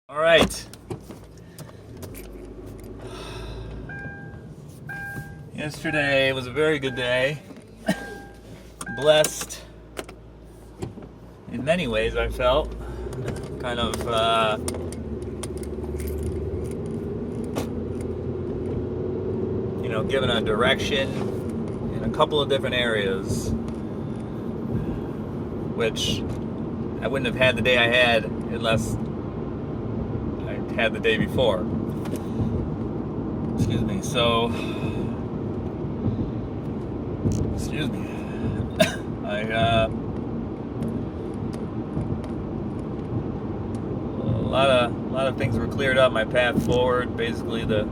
All right. Yesterday was a very good day. Blessed in many ways, I felt. Kind of given a direction in a couple of different areas, which I wouldn't have had the day I had unless I had the day before. Excuse me. Excuse me. A lot of things were cleared up. My path forward, basically the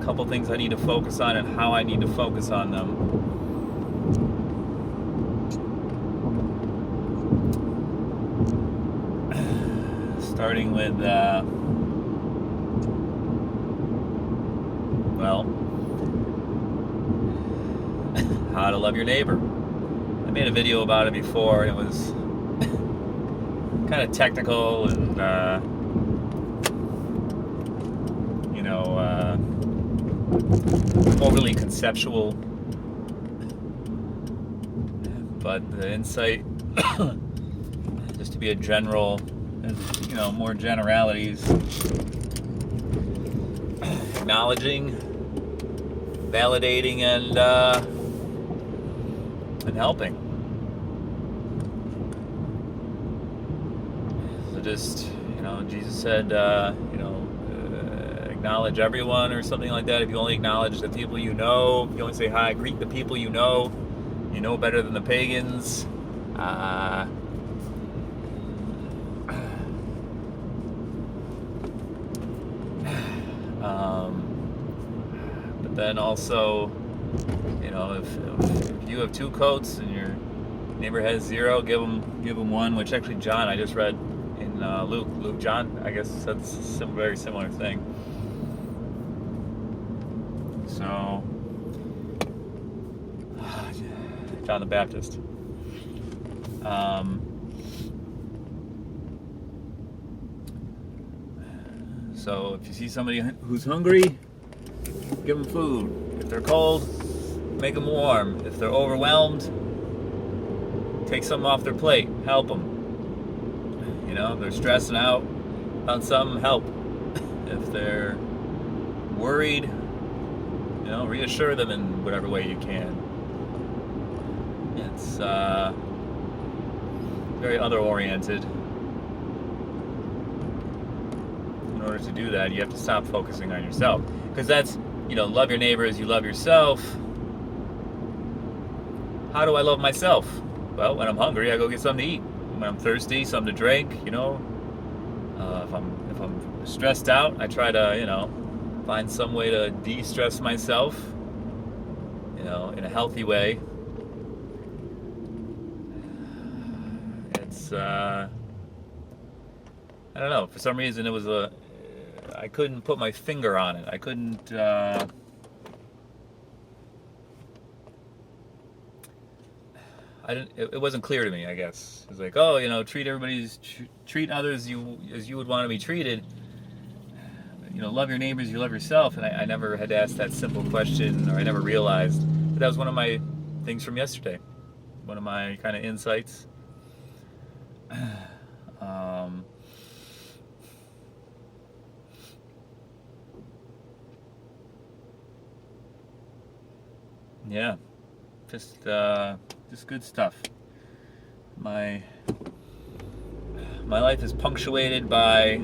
couple things I need to focus on and how I need to focus on them. Starting with how to love your neighbor. I made a video about it before, and it was kind of technical and overly conceptual, but the insight just to be a general, more generalities, acknowledging, validating, and helping. So just, Jesus said, acknowledge everyone or something like that. If you only acknowledge the people you know, if you only say hi, greet the people you know better than the pagans. But then also, if you have two coats and your neighbor has zero, give them one. Which actually, John, I just read in Luke, John, I guess said some very similar thing. So, John the Baptist. So if you see somebody who's hungry, give them food. If they're cold, make them warm. If they're overwhelmed, take something off their plate. Help them. If they're stressing out on something, help. If they're worried, reassure them in whatever way you can. It's very other-oriented. In order to do that, you have to stop focusing on yourself. Because that's, love your neighbor as you love yourself. How do I love myself? Well, when I'm hungry, I go get something to eat. When I'm thirsty, something to drink, If I'm stressed out, I try to, find some way to de-stress myself, in a healthy way. It's, I don't know, for some reason it was I couldn't put my finger on it. I couldn't, it wasn't clear to me, I guess. It was like, treat others as you would want to be treated. Love your neighbors, you love yourself. And I never had asked that simple question, or I never realized. But that was one of my things from yesterday. One of my kind of insights. Yeah, just good stuff. My life is punctuated by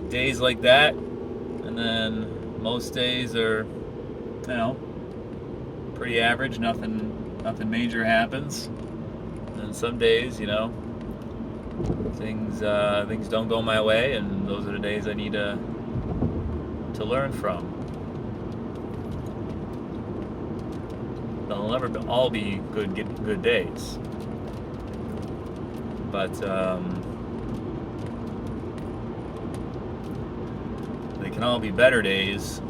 days like that, and then most days are, pretty average. Nothing major happens. And some days, things don't go my way, and those are the days I need to learn from. They'll never all be good days, but they can all be better days.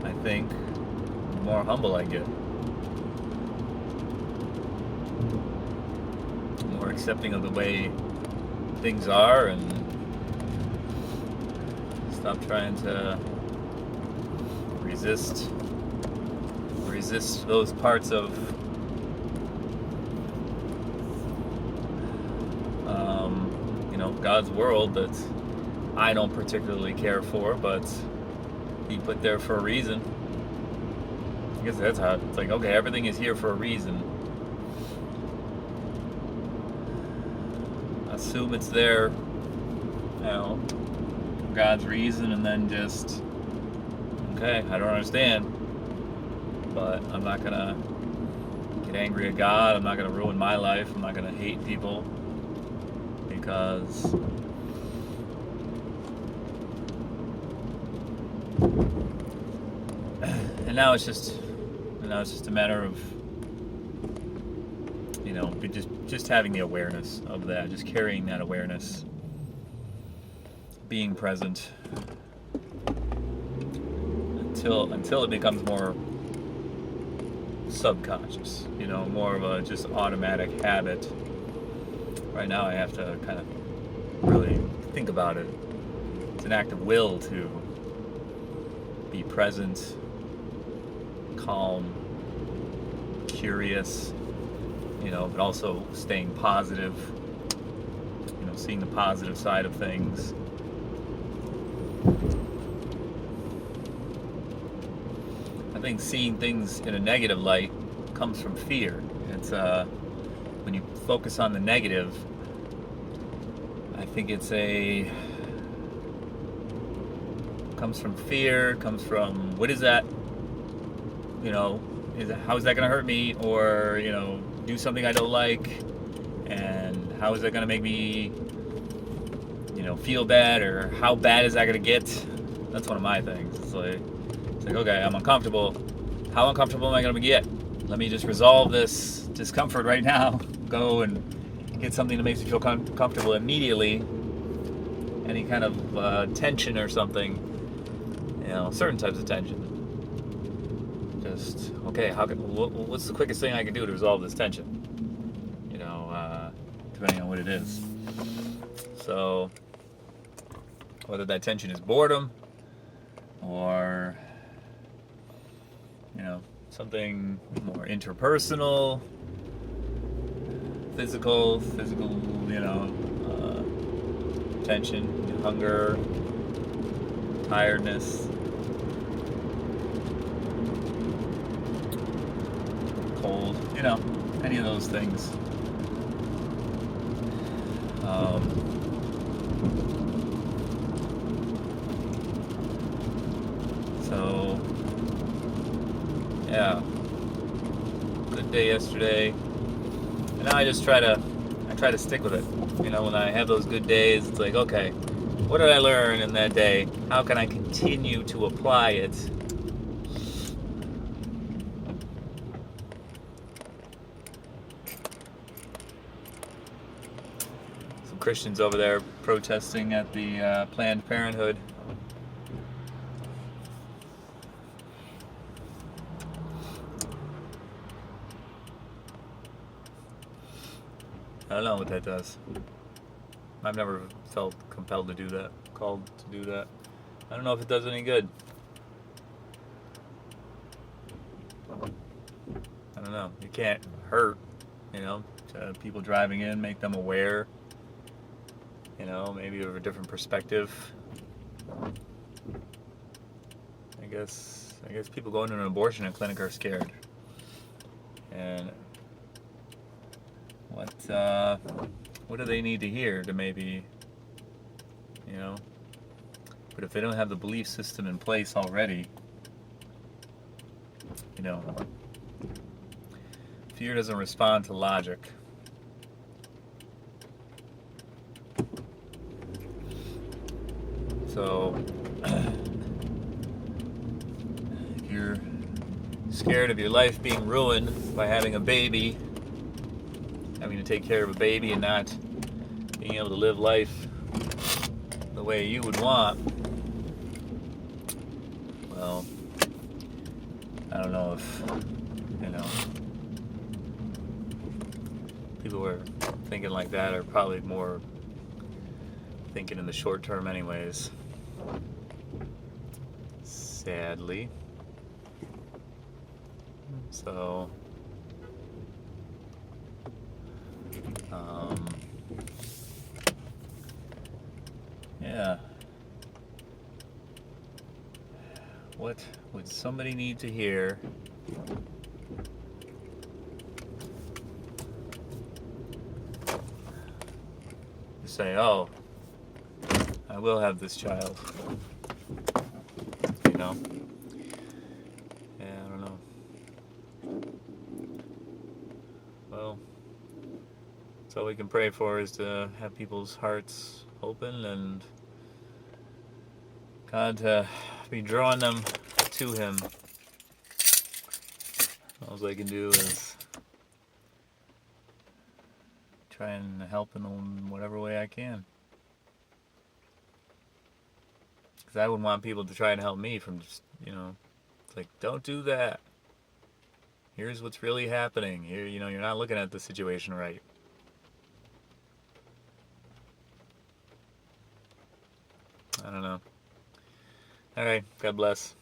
I think the more humble I get, more accepting of the way things are, and Stop trying to resist those parts of God's world that I don't particularly care for, but He put there for a reason. I guess that's how it's like. Okay, everything is here for a reason. Assume it's there, God's reason, and then just, okay, I don't understand, but I'm not gonna get angry at God. I'm not gonna ruin my life. I'm not gonna hate people because and now it's just a matter of just having the awareness of that, just carrying that awareness, being present until it becomes more subconscious, more of a just automatic habit. Right now I have to kind of really think about it. It's an act of will to be present, calm, curious, but also staying positive, seeing the positive side of things. I think seeing things in a negative light comes from fear. It's when you focus on the negative, I think comes from fear, comes from, what is that? How is that going to hurt me? Or, do something I don't like, and how is that going to make me, feel bad, or how bad is that going to get? That's one of my things. It's like, okay, I'm uncomfortable. How uncomfortable am I going to get? Let me just resolve this discomfort right now. Go and get something that makes me feel comfortable immediately. Any kind of tension or something, certain types of tension. Just, okay, what's the quickest thing I can do to resolve this tension? Depending on what it is. So, whether that tension is boredom or, something more interpersonal, physical, tension, hunger, tiredness, cold, any of those things. So, yeah, good day yesterday, and now I try to stick with it. When I have those good days, it's like, okay, what did I learn in that day? How can I continue to apply it? Some Christians over there protesting at the Planned Parenthood. I don't know what that does. I've never felt compelled to do that, called to do that. I don't know if it does any good. I don't know. You can't hurt, people driving in, make them aware, maybe of a different perspective. I guess people going to an abortion clinic are scared. And what do they need to hear to maybe, but if they don't have the belief system in place already, fear doesn't respond to logic. So if you're scared of your life being ruined by having a baby, having to take care of a baby and not being able to live life the way you would want, well, I don't know if, people who are thinking like that are probably more thinking in the short term anyways. badly. So, yeah. What would somebody need to hear? To say, oh, I will have this child. You know? Yeah, I don't know. Well, that's all we can pray for, is to have people's hearts open and God to be drawing them to Him. All I can do is try and help in whatever way I can. Because I wouldn't want people to try and help me from just, it's like, don't do that. Here's what's really happening. Here, you're not looking at the situation right. I don't know. All right. God bless.